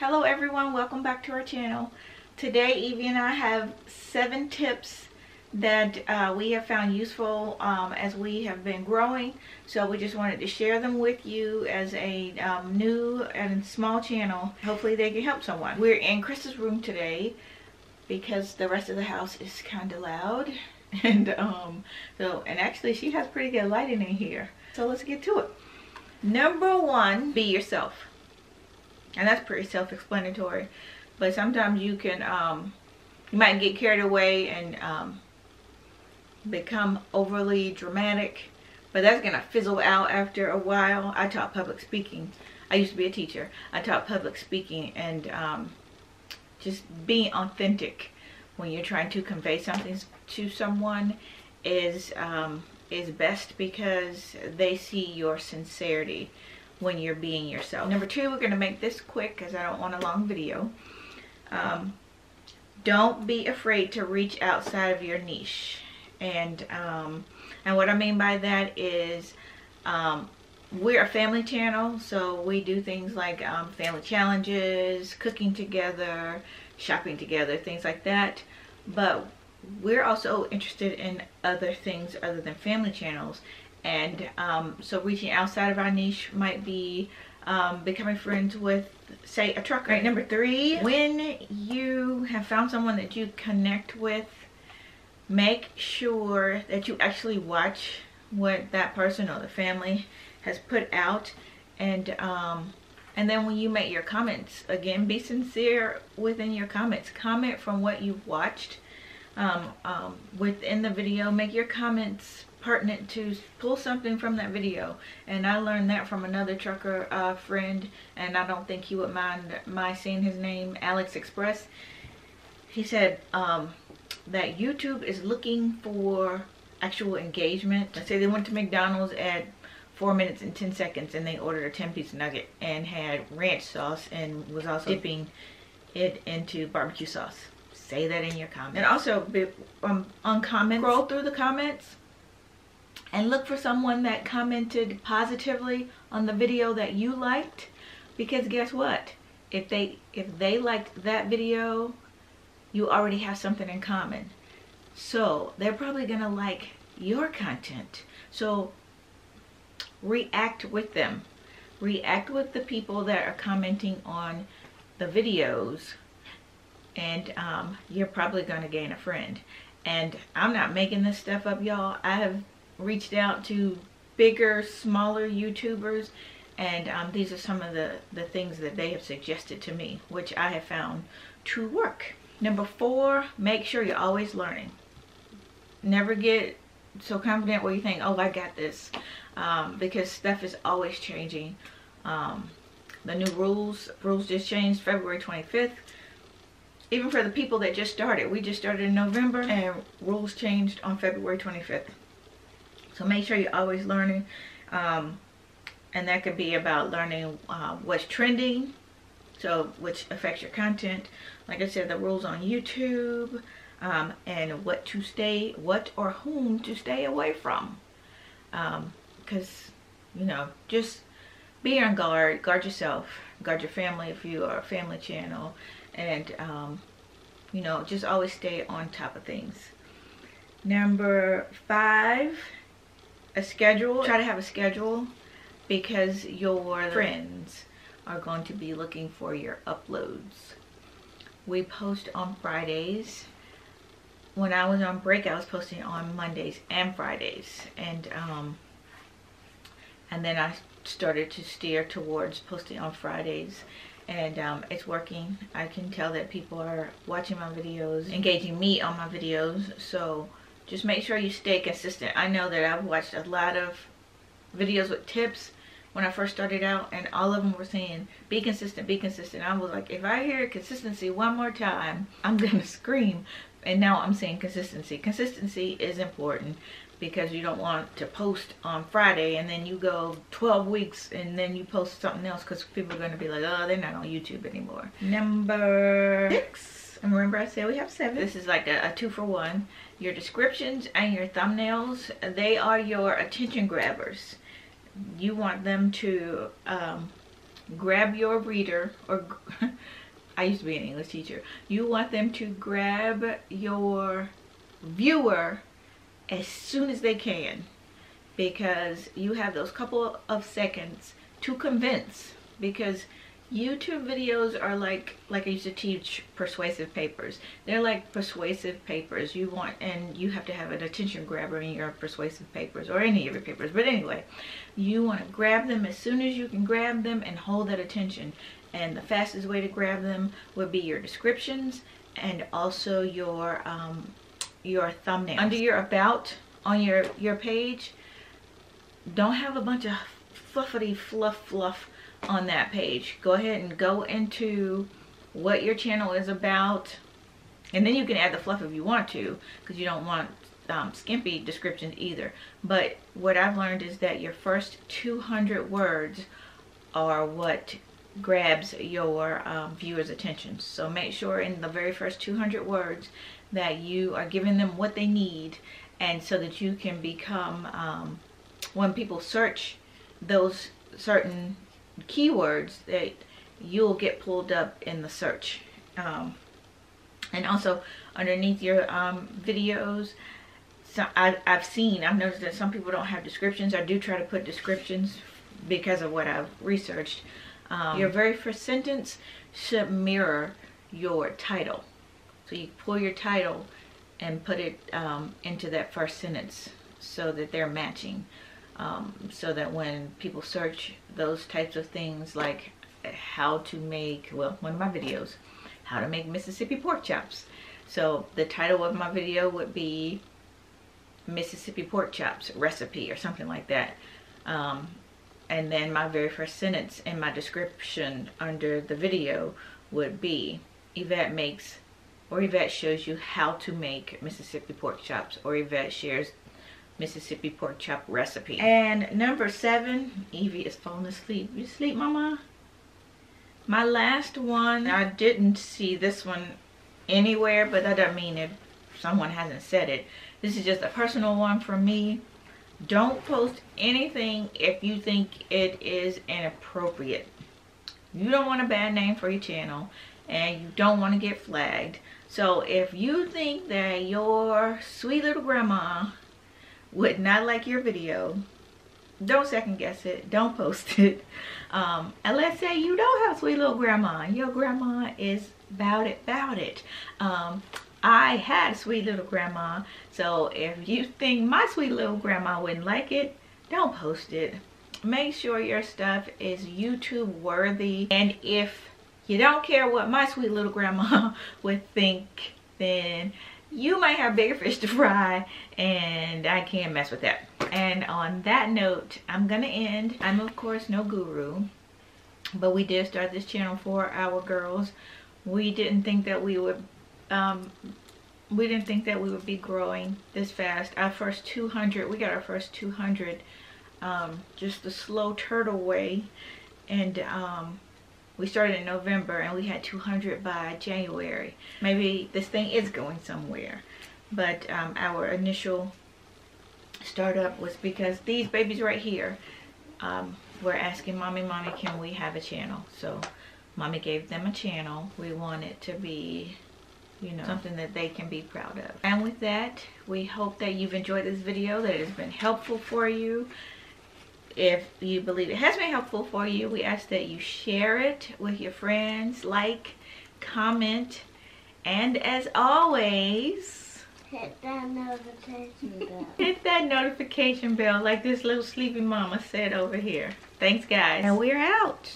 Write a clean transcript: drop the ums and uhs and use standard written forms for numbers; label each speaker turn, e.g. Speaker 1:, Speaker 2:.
Speaker 1: Hello everyone, welcome back to our channel. Today Evie and I have 7 tips that we have found useful as we have been growing. So we just wanted to share them with you as a new and small channel. Hopefully they can help someone. We're in Krista's room today because the rest of the house is kind of loud. And actually she has pretty good lighting in here. So let's get to it. Number 1, be yourself. And that's pretty self-explanatory, but sometimes you can you might get carried away and become overly dramatic, but that's gonna fizzle out after a while. I taught public speaking. I used to be a teacher. I taught public speaking, and just being authentic when you're trying to convey something to someone is best, because they see your sincerity when you're being yourself. Number 2, we're going to make this quick because I don't want a long video. Don't be afraid to reach outside of your niche. And what I mean by that is we're a family channel, so we do things like family challenges, cooking together, shopping together, things like that. But we're also interested in other things other than family channels. And so reaching outside of our niche might be becoming friends with, say, a trucker. Right, number 3, when you have found someone that you connect with, make sure that you actually watch what that person or the family has put out. And then when you make your comments, again, be sincere within your comments. Comment from what you've watched within the video. Make your comments pertinent to pull something from that video. And I learned that from another trucker friend, and I don't think he would mind my saying his name, Alex Express. He said that YouTube is looking for actual engagement. Let's say they went to McDonald's at 4 minutes and 10 seconds and they ordered a 10-piece nugget and had ranch sauce and was also dipping it into barbecue sauce. Say that in your comments. And also on comments, scroll through the comments and look for someone that commented positively on the video that you liked, because guess what? If they liked that video, you already have something in common. So they're probably gonna like your content. So react with them. React with the people that are commenting on the videos, and you're probably gonna gain a friend. And I'm not making this stuff up, y'all. I have reached out to bigger, smaller YouTubers, and these are some of the things that they have suggested to me, which I have found to work. Number 4, make sure you're always learning. Never get so confident where you think, oh, I got this, because stuff is always changing. The new rules just changed February 25th. Even for the people that just started, we just started in November, and rules changed on February 25th. So make sure you're always learning, and that could be about learning what's trending, so which affects your content. Like I said, the rules on YouTube, and what or whom to stay away from. Because, you know, just be on guard, guard yourself, guard your family if you are a family channel, and you know, just always stay on top of things. Number 5, a schedule. Try to have a schedule, because your friends are going to be looking for your uploads. We post on Fridays. When I was on break, I was posting on Mondays and Fridays, and then I started to steer towards posting on Fridays, and it's working. I can tell that people are watching my videos, engaging me on my videos. So just make sure you stay consistent. I know that I've watched a lot of videos with tips when I first started out, and all of them were saying, be consistent, be consistent. I was like, if I hear consistency one more time, I'm gonna scream. And now I'm saying consistency. Consistency is important, because you don't want to post on Friday and then you go 12 weeks and then you post something else, because people are going to be like, oh, they're not on YouTube anymore. Number 6, and remember I said we have 7. This is like a 2-for-1. Your descriptions and your thumbnails, they are your attention grabbers. You want them to grab your reader, or I used to be an English teacher. You want them to grab your viewer as soon as they can, because you have those couple of seconds to convince. Because YouTube videos are like I used to teach persuasive papers. They're like persuasive papers. You have to have an attention grabber in your persuasive papers, or any of your papers. But anyway, you want to grab them as soon as you can grab them and hold that attention. And the fastest way to grab them would be your descriptions and also your thumbnail. Under your about on your page, don't have a bunch of fluffity fluff on that page. Go ahead and go into what your channel is about, and then you can add the fluff if you want to, because you don't want skimpy descriptions either. But what I've learned is that your first 200 words are what grabs your viewers' attention. So make sure in the very first 200 words that you are giving them what they need, and so that you can become, when people search those certain keywords, that you'll get pulled up in the search. And also underneath your videos, so I've noticed that some people don't have descriptions. I do try to put descriptions because of what I've researched. Your very first sentence should mirror your title. So you pull your title and put it into that first sentence so that they're matching. So that when people search those types of things, like how to make, well, one of my videos, how to make Mississippi pork chops. So the title of my video would be Mississippi pork chops recipe or something like that. And then my very first sentence in my description under the video would be Evette makes, or Evette shows you how to make Mississippi pork chops, or Evette shares Mississippi pork chop recipe. And number 7, Evie is falling asleep. You sleep, mama? My last one, I didn't see this one anywhere, but that doesn't mean if someone hasn't said it. This is just a personal one for me. Don't post anything if you think it is inappropriate. You don't want a bad name for your channel, and you don't want to get flagged. So if you think that your sweet little grandma would not like your video, don't second guess it. Don't post it. And let's say you don't have a sweet little grandma. Your grandma is about it. I had a sweet little grandma, so if you think my sweet little grandma wouldn't like it, don't post it. Make sure your stuff is YouTube worthy. And if you don't care what my sweet little grandma would think, then you might have bigger fish to fry, and I can't mess with that. And on that note, I'm gonna end. I'm of course no guru, but we did start this channel for our girls. We didn't think that we would be growing this fast. Our first 200, we got our first 200 just the slow turtle way, and we started in November and we had 200 by January. Maybe this thing is going somewhere. But our initial startup was because these babies right here were asking, Mommy, can we have a channel? So Mommy gave them a channel. We want it to be, you know, something that they can be proud of. And with that, we hope that you've enjoyed this video, that it has been helpful for you. If you believe it has been helpful for you, we ask that you share it with your friends, like, comment, and as always,
Speaker 2: hit that notification bell.
Speaker 1: Hit that notification bell like this little sleepy mama said over here. Thanks guys, and we're out.